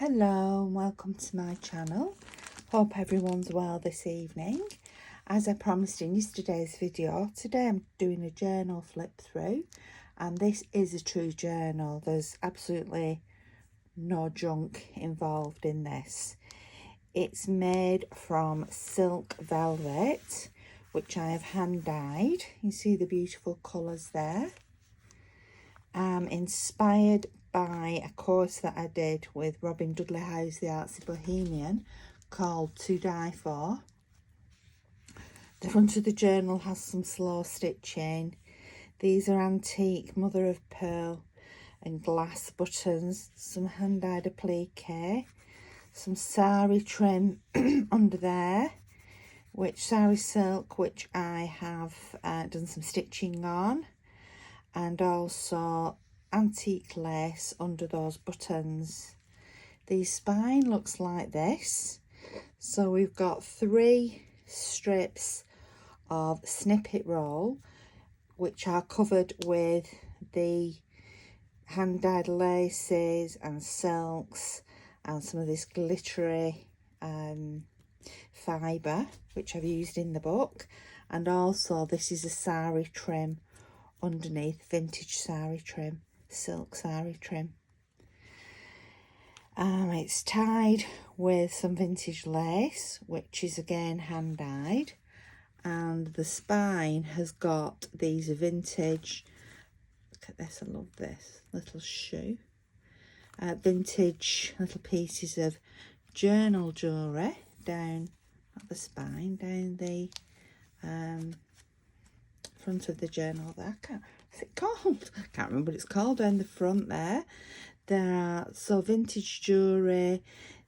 Hello and welcome to my channel. Hope everyone's well this evening. As I promised in yesterday's video, today I'm doing a journal flip through, and this is a true journal. There's absolutely no junk involved in this. It's made from silk velvet, which I have hand dyed. You see the beautiful colours there. Inspired by a course that I did with Robin Dudley House, the Artsy Bohemian, called To Die For. The front of the journal has some slow stitching. These are antique mother of pearl and glass buttons, some hand-dyed applique, some sari trim under there, which sari silk, which I have done some stitching on, and also antique lace under those buttons. The spine looks like this. So we've got 3 strips of snippet roll, which are covered with the hand-dyed laces and silks and some of this glittery fibre, which I've used in the book. And also this is a sari trim underneath, vintage sari trim, silk sari trim. It's tied with some vintage lace, which is again hand dyed, and the spine has got these vintage, look at this, I love this little shoe, vintage little pieces of journal jewellery down at the spine, down the front of the journal there. What's it called? I can't remember what it's called. Down the front there. There are vintage jewellery.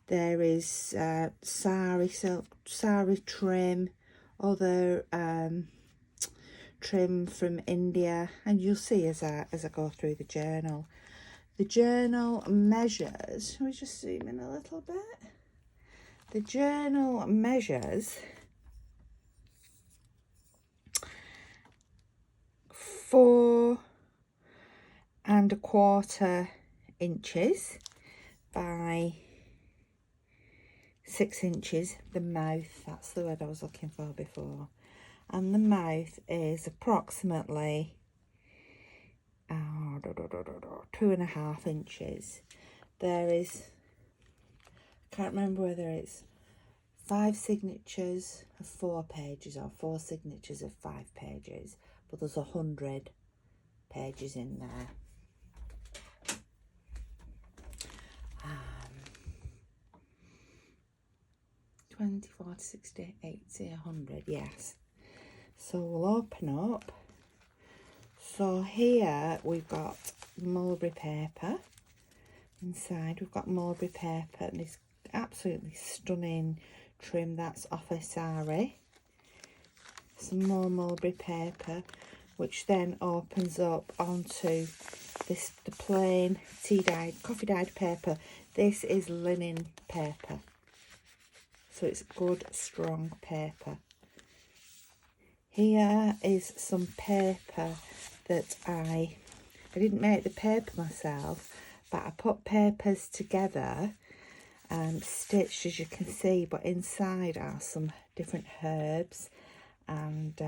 There is sari silk, sari trim, other trim from India, and you'll see as I go through the journal. The journal measures. Shall we just zoom in a little bit? The journal measures 4 1/4 inches by 6 inches. The mouth, that's the word I was looking for before, and the mouth is approximately 2.5 inches. There is, I can't remember whether it's 5 signatures of 4 pages or 4 signatures of 5 pages, but there's 100 pages in there. 20, 40, 60, 80, 100, yes. So we'll open up. So here we've got mulberry paper. Inside we've got mulberry paper and this absolutely stunning trim that's off a sari. Some more mulberry paper, which then opens up onto this, the plain tea dyed, coffee dyed paper. This is linen paper, so it's good strong paper. Here is some paper that I didn't make the paper myself, but I put papers together and stitched, as you can see, but inside are some different herbs and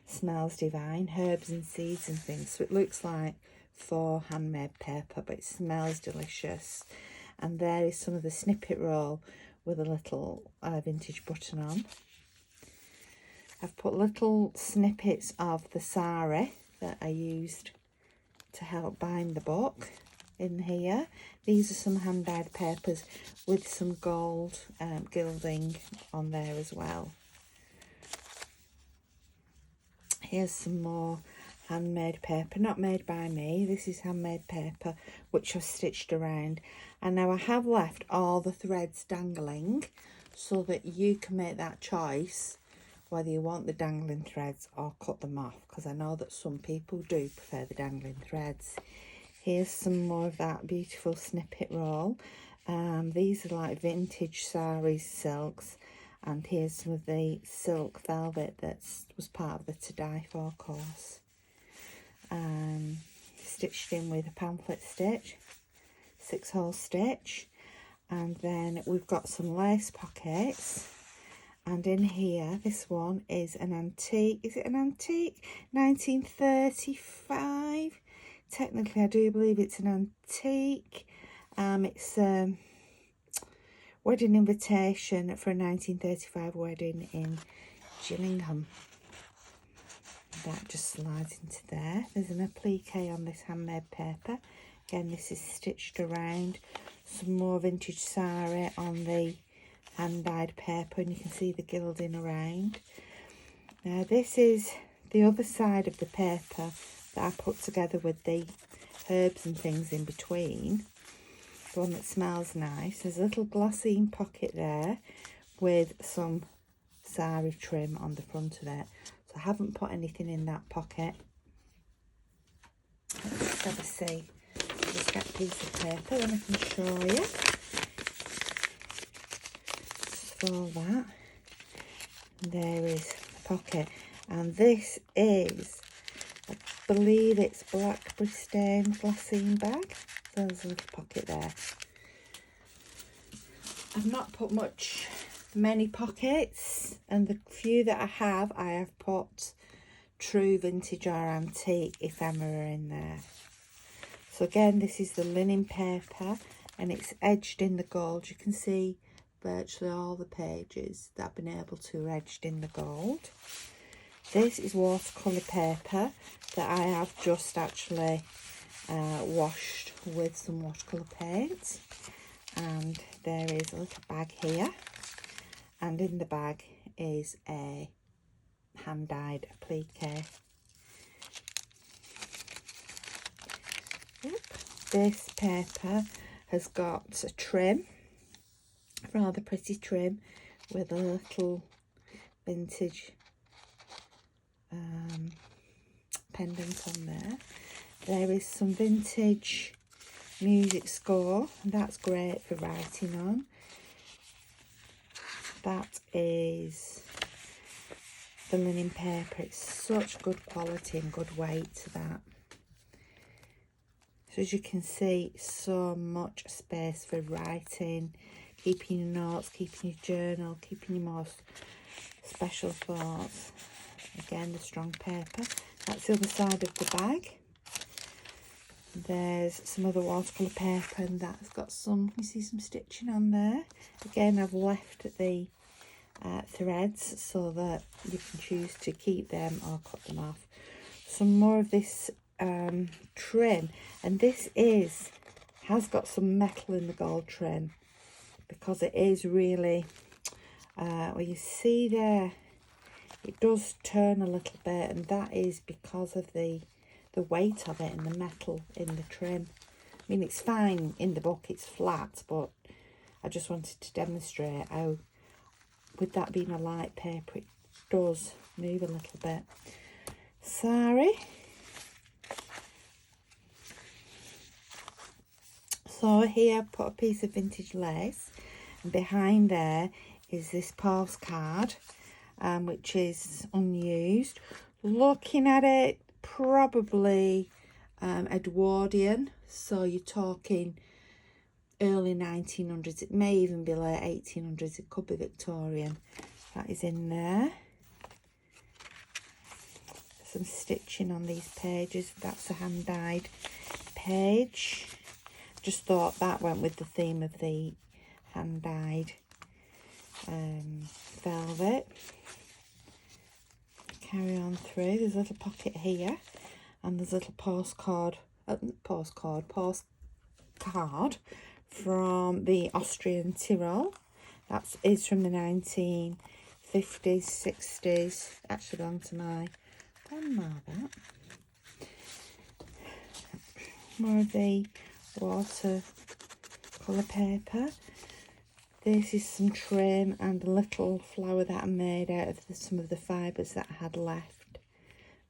smells divine, herbs and seeds and things. So it looks like for handmade paper, but it smells delicious. And there is some of the snippet roll with a little vintage button on. I've put little snippets of the sari that I used to help bind the book in here. These are some hand-dyed papers with some gold gilding on there as well. Here's some more handmade paper, not made by me. This is handmade paper, which I've stitched around. And now I have left all the threads dangling so that you can make that choice whether you want the dangling threads or cut them off, because I know that some people do prefer the dangling threads. Here's some more of that beautiful snippet roll. These are like vintage saris, silks, and here's some of the silk velvet that was part of the To Die For course. Stitched in with a pamphlet stitch, 6-hole stitch, And then we've got some lace pockets. And in here, this one is an antique. Is it an antique? 1935. Technically, I do believe it's an antique. It's a wedding invitation for a 1935 wedding in Gillingham. That just slides into there. There's an applique on this handmade paper. Again, this is stitched around. Some more vintage sari on the hand-dyed paper, and you can see the gilding around. Now this is the other side of the paper that I put together with the herbs and things in between. The one that smells nice. There's a little glassine pocket there with some sari trim on the front of it. So I haven't put anything in that pocket. Let's just have a see. I'll just get a piece of paper and I can show you. For that, there is the pocket, and this is, I believe it's blackberry stained glassine bag. So there's a little pocket there. I've not put many pockets, and the few that I have put true vintage or antique ephemera in there. So again, this is the linen paper, and it's edged in the gold. You can see virtually all the pages that I've been able to edged in the gold. This is watercolour paper that I have just actually washed with some watercolour paint. And there is a little bag here, and in the bag is a hand-dyed applique. This paper has got a trim, rather pretty trim, with a little vintage pendant on there. There is some vintage music score, and that's great for writing on. That is the linen paper. It's such good quality and good weight to that. So as you can see, so much space for writing, keeping your notes, keeping your journal, keeping your most special thoughts. Again, the strong paper. That's the other side of the bag. There's some other watercolour paper, and that's got some, you see some stitching on there. Again, I've left the threads so that you can choose to keep them or cut them off. Some more of this trim, and this has got some metal in the gold trim, because it is really well, you see there, it does turn a little bit, and that is because of the weight of it and the metal in the trim. I mean, it's fine in the book, it's flat, but I just wanted to demonstrate how, with that being a light paper, it does move a little bit. Sari. So here I've put a piece of vintage lace, and behind there is this postcard, which is unused. Looking at it, probably Edwardian, so you're talking early 1900s. It may even be late 1800s. It could be Victorian. That is in there. Some stitching on these pages. That's a hand-dyed page. Just thought that went with the theme of the hand-dyed velvet. Carry on through. There's a little pocket here, and there's a little postcard from the Austrian Tyrol. That is from the 1950s, 60s. Actually belonged to my grandma, that. More of the watercolour paper. This is some trim and a little flower that I made out of some of the fibres that I had left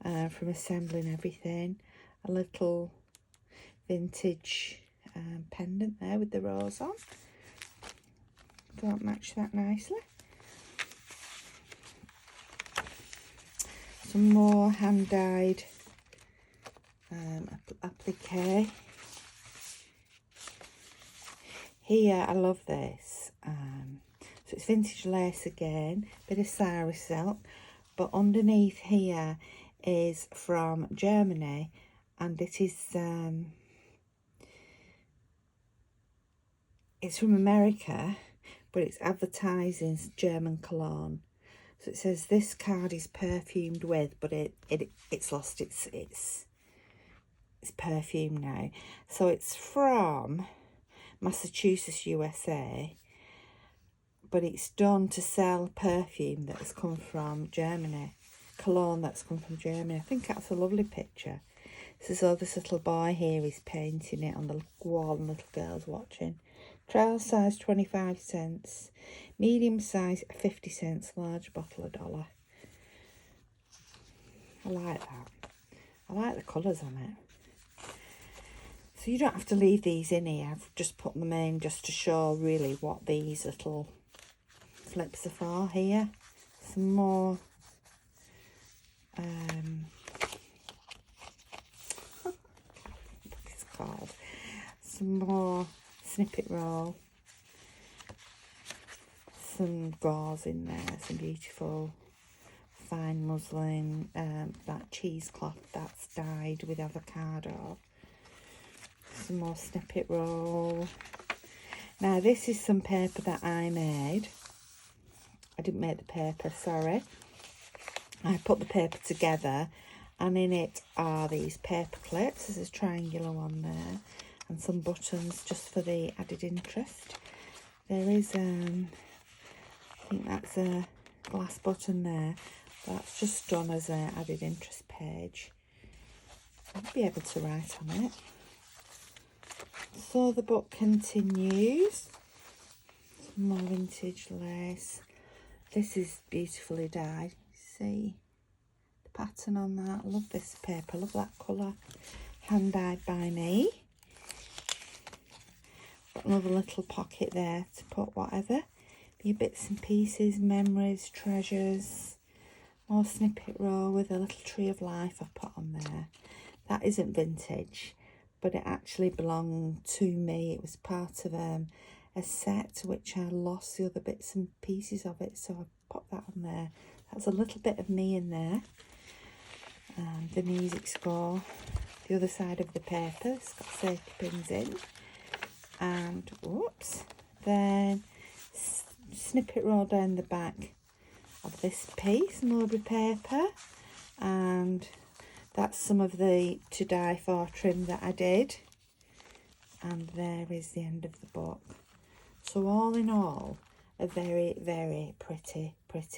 from assembling everything. A little vintage pendant there with the rose on. Don't match that nicely. Some more hand-dyed applique. here, I love this. So it's vintage lace again, bit of Syri silk, but underneath here is from Germany, and it is it's from America, but it's advertising German cologne. So it says this card is perfumed with, but it's lost its perfume now. So it's from Massachusetts, USA, but it's done to sell perfume that has come from Germany, cologne that's come from Germany. I think that's a lovely picture. So this little boy here is painting it on the wall and little girl's watching. Trial size 25 cents, medium size 50 cents, large bottle $1. I like that. I like the colours on it. So you don't have to leave these in here. I've just put them in just to show really what these little flips are for here. Some more what it's called. Some more snippet roll. Some gauze in there, some beautiful fine muslin, that cheesecloth that's dyed with avocado. Some more snippet roll. Now this is some paper that I made. I didn't make the paper, sorry. I put the paper together, and in it are these paper clips. There's a triangular one there, and some buttons just for the added interest. There is I think that's a glass button there. That's just done as an added interest page. I'll be able to write on it. So the book continues. Some more vintage lace. This is beautifully dyed. See the pattern on that. I love this paper. I love that colour. Hand dyed by me. Got another little pocket there to put whatever. Your bits and pieces, memories, treasures. More snippet roll with a little tree of life I've put on there. That isn't vintage, but it actually belonged to me. It was part of a set which I lost the other bits and pieces of it, so I put that on there. That's a little bit of me in there. The music score, the other side of the paper, it's got safety pins in. And whoops, then snippet roll down the back of this piece, Mulberry paper, and that's some of the To Die For trim that I did, and there is the end of the book. So all in all, a very, very pretty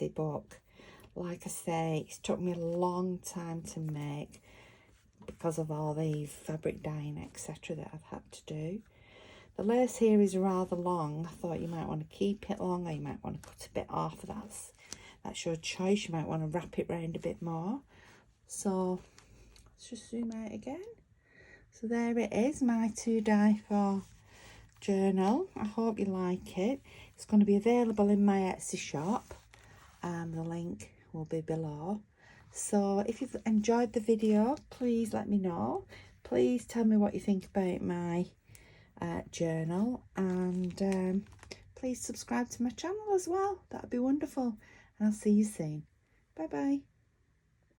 book. Like I say, it's took me a long time to make because of all the fabric dyeing, etc. that I've had to do. The lace here is rather long. I thought you might want to keep it long, or you might want to cut a bit off. That's your choice. You might want to wrap it round a bit more. So let's just zoom out again. So there it is, my To Die For journal. I hope you like it. It's going to be available in my Etsy shop. The link will be below. So if you've enjoyed the video, please let me know. Please tell me what you think about my journal, and please subscribe to my channel as well. That'd be wonderful, and I'll see you soon. Bye bye.